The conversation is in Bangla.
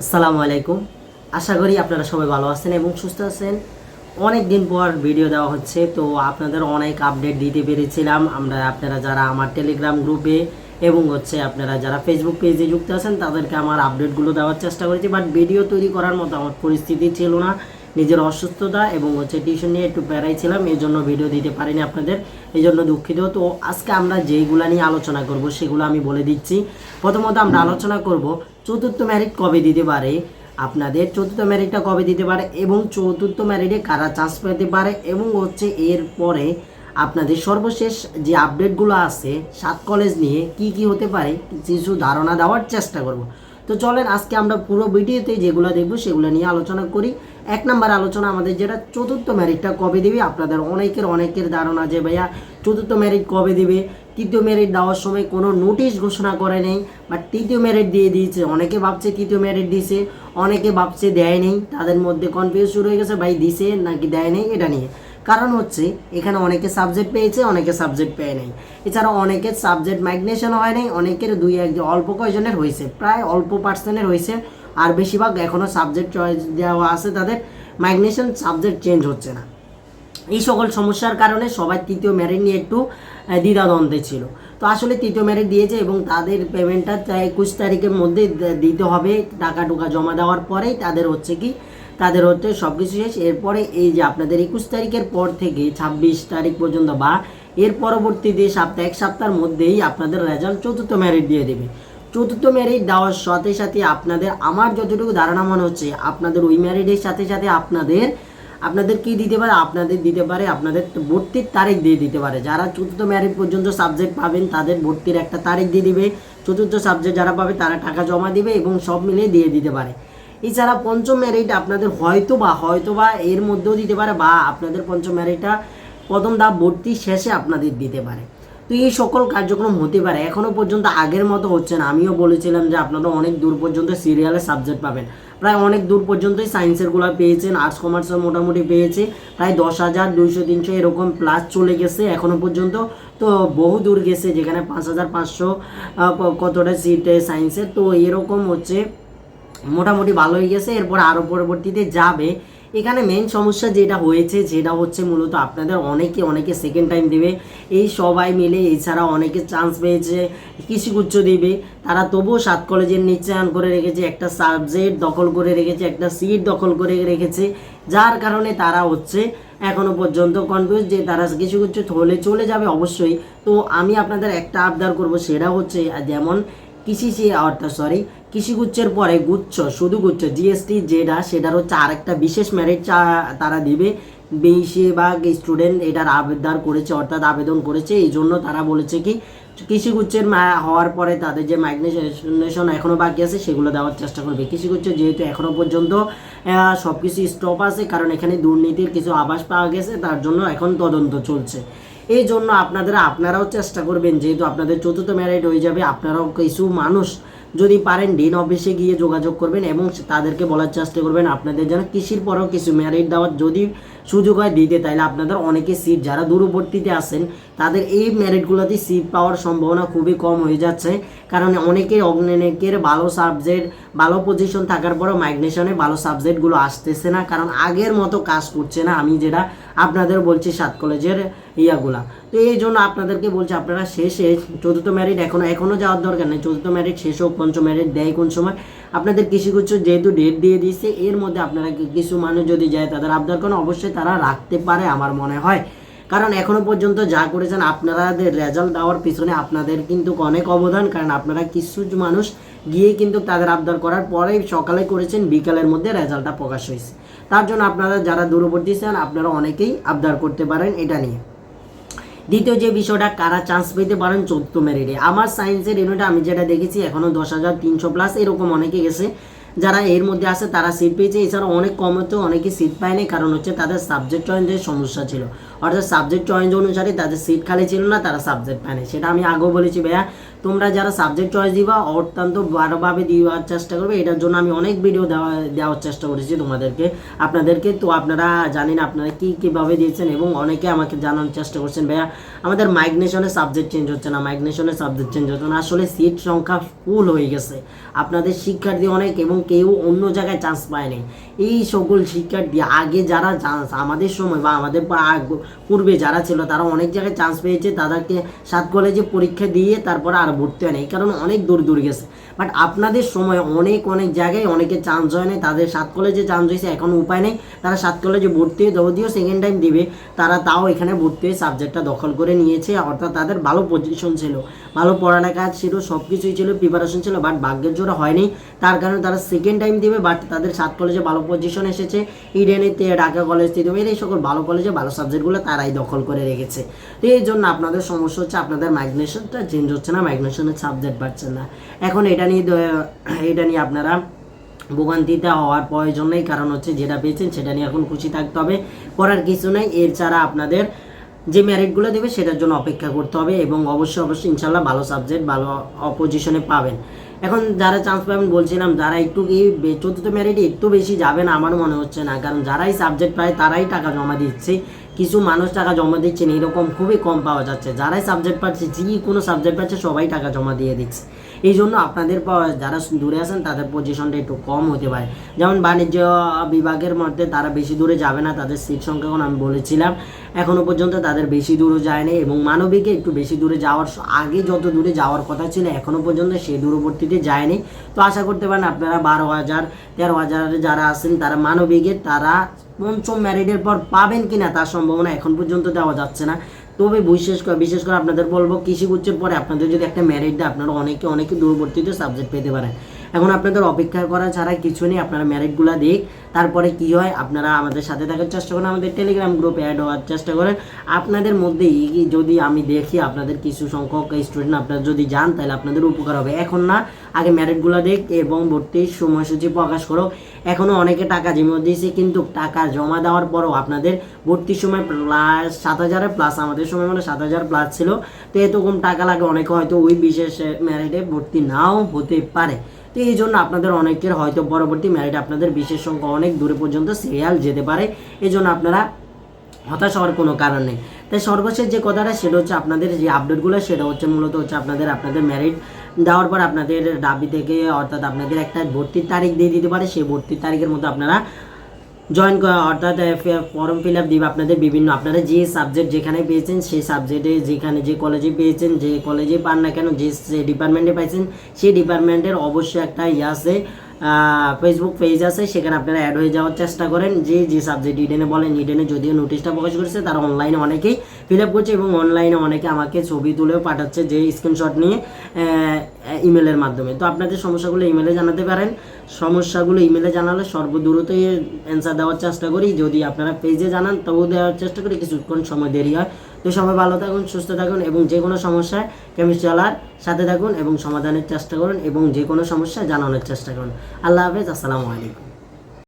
আসসালামু আলাইকুম। আশা করি আপনারা সবাই ভালো আছেন এবং সুস্থ আছেন। অনেক দিন পর ভিডিও দেওয়া হচ্ছে, তো আপনাদের অনেক আপডেট দিতে পেরেছিলাম। আপনারা যারা আমার টেলিগ্রাম গ্রুপে এবং আপনারা যারা ফেসবুক পেজে যুক্ত আছেন তাদেরকে আমার আপডেটগুলো দেওয়ার চেষ্টা করেছি, বাট ভিডিও তৈরি করার মতো আমার পরিস্থিতি ছিল না। নিজের অসুস্থতা এবং টিউশন নিয়ে একটু প্যারাই ছিলাম, এই জন্য ভিডিও দিতে পারিনি আপনাদের, এই জন্য দুঃখিত। তো আজকে আমরা যেইগুলা নিয়ে আলোচনা করব সেগুলো আমি বলে দিচ্ছি। প্রথমত আমরা আলোচনা করব চতুর্থ ম্যারিট কবে দিতে পারে, আপনাদের চতুর্থ ম্যারিটটা কবে দিতে পারে এবং চতুর্থ ম্যারিটে কারা চান্স পেতে পারে, এবং এরপরে আপনাদের সর্বশেষ যে আপডেটগুলো আছে 7 কলেজ নিয়ে কি কি হতে পারে কিছু ধারণা দেওয়ার চেষ্টা করব। তো চলেন আজকে আমরা পুরো ভিডিওতে যেগুলো দেখব সেগুলো নিয়ে আলোচনা করি। এক নাম্বার আলোচনা আমাদের যেটা চতুর্থ ম্যারিটটা কবে দিবে। আপনাদের অনেকের ধারণা যে ভাইয়া চতুর্থ ম্যারিট কবে দিবে, তৃতীয় মেরিট দেওয়ার সময় কোনো নোটিশ ঘোষণা করে নেই, বা তৃতীয় মেরিট দিয়ে দিয়েছে। অনেকে ভাবছে তৃতীয় মেরিট দিয়েছে, অনেকে ভাবছে দেয় নেই। তাদের মধ্যে কনফিউজ শুরু হয়ে গেছে ভাই দিছে নাকি দেয় নেই এটা নিয়ে। কারণ এখানে অনেকে সাবজেক্ট পেয়েছে, অনেকে সাবজেক্ট পেয়ে নেই। এছাড়া অনেকের সাবজেক্ট ম্যাগনেশন হয় নাই, অনেকের দুই একজন অল্প কয়জনের হয়েছে, প্রায় অল্প পার্সেন্টের হয়েছে। আর বেশিরভাগ এখনও সাবজেক্ট চয়েস দেওয়া আছে, তাদের ম্যাগনেশন সাবজেক্ট চেঞ্জ হচ্ছে না। এই সকল সমস্যার কারণে সবাই তৃতীয় মেরিট নিয়ে একটু দ্বিধাদ্বন্দ্বে ছিল। তো আসলে তৃতীয় মেরিট দিয়েছে এবং তাদের পেমেন্টটা 21 তারিখের মধ্যে দিতে হবে। টাকা টুকা জমা দেওয়ার পরেই তাদের সব কিছু শেষ। এরপরে এই যে আপনাদের 21 তারিখের পর থেকে 26 তারিখ পর্যন্ত বা এর পরবর্তীতে এক সপ্তাহের মধ্যেই আপনাদের রেজাল্ট চতুর্থ মেরিট দিয়ে দেবে। চতুর্থ মেরিট দেওয়ার সাথে সাথে আপনাদের, আমার যতটুকু ধারণা মনে হচ্ছে, আপনাদের ওই মেরিটের সাথে সাথে আপনাদের কি দিতে পারে, আপনাদের দিতে পারে আপনাদের ভর্তির তারিখ দিয়ে দিতে পারে। যারা চতুর্থ মেরিট পর্যন্ত সাবজেক্ট পাবেন তাদের ভর্তির একটা তারিখ দিয়ে দিবে। চতুর্থ সাবজেক্ট যারা পাবে তারা টাকা জমা দিবে এবং সব মিলিয়ে দিয়ে দিতে পারে। এছাড়া পঞ্চম মেরিট আপনাদের হয়তোবা এর মধ্যেও দিতে পারে, বা আপনাদের পঞ্চম মেরিটটা প্রথম ধাপ ভর্তি শেষে আপনাদের দিতে পারে। তো এই সকল কার্যক্রম হতে পারে। এখনও পর্যন্ত আগের মতো হচ্ছে না। আমিও বলেছিলাম যে আপনারা অনেক দূর পর্যন্ত সিরিয়ালে সাবজেক্ট পাবেন, প্রায় অনেক দূর পর্যন্তই সায়েন্সেরগুলো পেয়েছেন, আর্টস কমার্সের মোটামুটি পেয়েছে প্রায় 10,000 200 300 এরকম প্লাস চলে গেছে এখনও পর্যন্ত। তো বহু দূর গেছে, যেখানে 5,500 কতটা সিটে সায়েন্সের। তো এরকম মোটামুটি ভালো হয়ে গেছে। এরপর আরও পরবর্তীতে যাবে। এখানে মেন সমস্যা যেটা হয়েছে সেটা মূলত আপনাদের অনেকে সেকেন্ড টাইম দেবে এই সবাই মিলে। এছাড়া অনেকে চান্স পেয়েছে কৃষিগুচ্ছ দিবে, তারা তবুও 7 কলেজের নিশ্চয়ন করে রেখেছে, একটা সাবজেক্ট দখল করে রেখেছে, একটা সিট দখল করে রেখেছে, যার কারণে তারা এখনও পর্যন্ত কনফিউজ যে তারা কৃষিগুচ্ছ হলে চলে যাবে অবশ্যই। তো আমি আপনাদের একটা আবদার করব, সেটা যেমন কৃষিগুচ্ছের পরে শুধু গুচ্ছ জিএসটি সেটার আরেকটা বিশেষ মেরিট তারা দিবে। বেশিরভাগ স্টুডেন্ট এটার আবেদন করেছে, এই জন্য তারা বলেছে কি কৃষিগুচ্ছের হওয়ার পরে তাদের যে ম্যাগনেশন এখনও বাকি আছে সেগুলো দেওয়ার চেষ্টা করবে। কৃষিগুচ্ছ যেহেতু এখনও পর্যন্ত সব কিছু স্টপ আছে, কারণ এখানে দুর্নীতির কিছু আভাস পাওয়া গেছে, তার জন্য এখন তদন্ত চলছে। এই জন্য আপনারাও চেষ্টা করবেন, যেহেতু আপনাদের চতুর্থ মেরিট হয়ে যাবে, আপনারাও কিছু মানুষ যদি পারেন ডিন অফিসে গিয়ে যোগাযোগ করবেন এবং তাদেরকে বলার চেষ্টা করবেন আপনাদের যেন কৃষির পরেও কিছু মেরিট দেওয়ার যদি সুযোগ হয় দিতে। তাইলে আপনাদের অনেকে সিট যারা দূরবর্তীতে আছেন তাদের এই মেরিটগুলোতে সিট পাওয়ার সম্ভাবনা খুবই কম হয়ে যাচ্ছে, কারণ অনেকের ভালো সাবজেক্ট ভালো পজিশন থাকার পরেও মাইগ্রেশনে ভালো সাবজেক্টগুলো আসতেছে না, কারণ আগের মতো কাজ করছে না। আমি যেটা আপনাদের বলছি 7 কলেজের ইয়াগুলা। তো এই জন্য আপনাদেরকে বলছি আপনারা শেষে চতুর্থ মেরিট এখনও যাওয়ার দরকার নেই। চতুর্থ মেরিট শেষ হোক, পঞ্চম মেরিট দেয় কোন সময় আপনাদের কৃষিগুচ্ছ যেহেতু ডেট দিয়ে দিচ্ছে, এর মধ্যে আপনারা কিছু মানুষ যদি যায় তাদের আবদার করেন, অবশ্যই তারা রাখতে পারে আমার মনে হয়। কারণ এখনও পর্যন্ত যা করেছেন আপনাদের রেজাল্ট দেওয়ার পিছনে আপনাদের কিন্তু অনেক অবদান, কারণ আপনারা কিছু মানুষ গিয়ে কিন্তু তাদের আবদার করার পরেই সকালে করেছেন, বিকালের মধ্যে রেজাল্টটা প্রকাশ হয়েছে। তার জন্য আপনারা যারা দূরবর্তী চান আপনারা অনেকেই আবদার করতে পারেন এটা নিয়ে। দ্বিতীয় যে বিষয়টা, কারা চান্স পেতে পারেন চতুর্থ মেরিটে। আমার সায়েন্সের ইউনিটে আমি যেটা দেখেছি এখনও 10,300 প্লাস এরকম অনেকে গেছে, যারা এর মধ্যে আছে তারা সিট পেয়েছে। এছাড়া অনেক কম হতো, অনেকে সিট পায়নি, কারণ তাদের সাবজেক্ট চয়েসের সমস্যা ছিল, অর্থাৎ সাবজেক্ট চয়েস অনুসারে তাদের সিট খালি ছিল না, তারা সাবজেক্ট পায়নি। সেটা আমি আগেও বলেছি ভাইয়া তোমরা যারা সাবজেক্ট চয়েস দিবা অত্যন্ত ভালোভাবে দেওয়ার চেষ্টা করবে। এটার জন্য আমি অনেক ভিডিও দেওয়ার চেষ্টা করেছি আপনাদেরকে। তো আপনারা জানেন আপনারা কীভাবে দিয়েছেন, এবং অনেকে আমাকে জানানোর চেষ্টা করছেন ভাইয়া আমাদের মাইগ্রেশনের সাবজেক্ট চেঞ্জ হচ্ছে না, আসলে সিট সংখ্যা ফুল হয়ে গেছে, আপনাদের শিক্ষার্থী অনেক এবং কেউ অন্য জায়গায় চান্স পায়নি। এই সকল শিক্ষার্থী আগে যারা আমাদের সময় বা আমাদের পূর্বে যারা ছিল তারা অনেক জায়গায় চান্স পেয়েছে, তাদেরকে 7 কলেজে পরীক্ষা দিয়ে তারপরে আর ভর্তি হয় না, এই কারণে অনেক দূর গেছে। বাট আপনাদের সময় অনেক জায়গায় অনেকে চান্স হয় নাই, তাদের 7 কলেজে চান্স হয়েছে, এখন উপায় নেই, তারা 7 কলেজে ভর্তি হয়ে যদিও সেকেন্ড টাইম দিবে, তারা তাও এখানে ভর্তি হয়ে সাবজেক্টটা দখল করে নিয়েছে। অর্থাৎ তাদের ভালো পজিশন ছিল, ভালো পড়ালেখা ছিল, সব কিছুই ছিল, প্রিপারেশন ছিল, বাট ভাগ্যের জোরে হয়নি, তার কারণে তারা সেকেন্ড টাইম দিবে। বাট তাদের 7 কলেজে ভালো পজিশন এসেছে, ইডেনেতে, ঢাকা কলেজ থেকে এই সকল ভালো কলেজে ভালো সাবজেক্টগুলো তারাই দখল করে রেখেছে। তো এই জন্য আপনাদের সমস্যা হচ্ছে আপনাদের মাইগ্রেশনটা চেঞ্জ হচ্ছে না, মাইগ্রেশনের সাবজেক্ট পাচ্ছে না। এখন এটা নিয়ে আপনারা ভোগান্তিতে হওয়ার প্রয়োজন নেই, কারণ হচ্ছে যেটা পেয়েছেন সেটা নিয়ে এখন খুশি থাকতে হবে, করার কিছু নেই। এর ছাড়া আপনাদের যে মেরিটগুলো দেবে সেটার জন্য অপেক্ষা করতে হবে, এবং অবশ্যই ইনশাল্লাহ ভালো সাবজেক্ট ভালো অপোজিশনে পাবেন। এখন যারা চান্স পাবেন বলছিলাম, যারা একটু কি চতুর্থ মেরিটে একটু বেশি যাবেন আমার মনে হচ্ছে না, কারণ যারাই সাবজেক্ট পায় তারাই টাকা জমা দিচ্ছে, কিছু মানুষ টাকা জমা দিচ্ছেন এরকম খুবই কম পাওয়া যাচ্ছে। যারাই সাবজেক্ট পাচ্ছে, যে কোনো সাবজেক্ট পাচ্ছে সবাই টাকা জমা দিয়ে দিচ্ছে। এই জন্য আপনাদের যারা দূরে আছেন তাদের পজিশনটা একটু কম হতে পারে। যেমন বাণিজ্য বিভাগের মধ্যে তারা বেশি দূরে যাবে না, তাদের সিট সংখ্যা এখন আমি বলেছিলাম এখনও পর্যন্ত তাদের বেশি দূরও যায়নি, এবং মানবিকে একটু বেশি দূরে যাওয়ার আগে যত দূরে যাওয়ার কথা ছিল এখনও পর্যন্ত সেই দূরবর্তীতে যায়নি। তো আশা করতে পারেন আপনারা 12,000 13,000 যারা আছেন তারা মানবিকের তারা পঞ্চম মেরিটের পর পাবেন কিনা তার সম্ভাবনা এখন পর্যন্ত দেওয়া যাচ্ছে না। তবে বিশেষ করে আপনাদের বলবো কৃষিগুচ্ছের পরে আপনাদের যদি একটা মেরিট দেয় আপনারা অনেকে দূরবর্তীতে সাবজেক্ট পেতে পারেন। এখন আপনাদের অপেক্ষা করা ছাড়া কিছু নেই, আপনারা মেরিটগুলো দেখ তারপরে কি হয় আপনারা আমাদের সাথে থাকার চেষ্টা করেন, আমাদের টেলিগ্রাম গ্রুপে অ্যাড হওয়ার চেষ্টা করেন। আপনাদের মধ্যে যদি আমি দেখি আপনাদের কিছু সংখ্যক স্টুডেন্ট আপনারা যদি যান তাহলে আপনাদের উপকার হবে। এখন না, আগে মেরিটগুলো দেখ এবং ভর্তির সময়সূচি প্রকাশ করো। এখনও অনেকে টাকা জমা দিয়েছে, কিন্তু টাকা জমা দেওয়ার পরও আপনাদের ভর্তির সময় প্লাস 7,000 প্লাস, আমাদের সময় মানে 7,000 প্লাস ছিল, তো এরকম টাকা লাগে, অনেকে হয়তো ওই বিশেষ মেরিটে ভর্তি নাও হতে পারে। তো এই জন্য আপনাদের অনেকের হয়তো পরবর্তী মেরিট আপনাদের বিশেষ সংখ্যা অনেক দূরে পর্যন্ত সিরিয়াল যেতে পারে, এই জন্য আপনারা হতাশ হওয়ার কোনো কারণ নেই। তাই সর্বশেষ যে কথাটা সেটা হচ্ছে আপনাদের যে আপডেটগুলো সেটা হচ্ছে মূলত হচ্ছে আপনাদের মেরিট দেওয়ার পর আপনাদের দাবি থেকে অর্থাৎ আপনাদের একটা ভর্তির তারিখ দিয়ে দিতে পারে, সেই ভর্তির তারিখের মধ্যে আপনারা জয়েন করা অর্থাৎ ফর্ম ফিল আপ দিবে আপনাদের বিভিন্ন আপনারা যে সাবজেক্ট যেখানে পেয়েছেন সেই সাবজেক্টে যেখানে যে কলেজে পেয়েছেন, যে কলেজে পান না কেন, যে ডিপার্টমেন্টে পাইছেন সেই ডিপার্টমেন্টের অবশ্যই একটা আছে ফেসবুক পেজ আছে, সেখানে আপনারা অ্যাড হয়ে যাওয়ার চেষ্টা করেন। যে সাবজেক্ট ইডেনে বলেন, ইডেনে যদিও নোটিশটা প্রকাশ করেছে তারা অনলাইনে অনেকেই ফিল আপ করছে, এবং অনলাইনে অনেকে আমাকে ছবি তুলেও পাঠাচ্ছে যে স্ক্রিনশট নিয়ে ইমেলের মাধ্যমে। তো আপনাদের সমস্যাগুলো ইমেলে জানাতে পারেন, সমস্যাগুলো ইমেলে জানালে সর্বদ্রুতই অ্যান্সার দেওয়ার চেষ্টা করি, যদি আপনারা পেজে জানান তবুও দেওয়ার চেষ্টা করি, কিছুক্ষণ সময় দেরি হয়। তো সবাই ভালো থাকুন, সুস্থ থাকুন, এবং যে কোনো সমস্যায় কেমিস্ট্রি আলার সাথে থাকুন এবং সমাধানের চেষ্টা করুন, এবং যে কোনো সমস্যা জানানোর চেষ্টা করুন। আল্লাহ হাফেজ, আসসালামু আলাইকুম।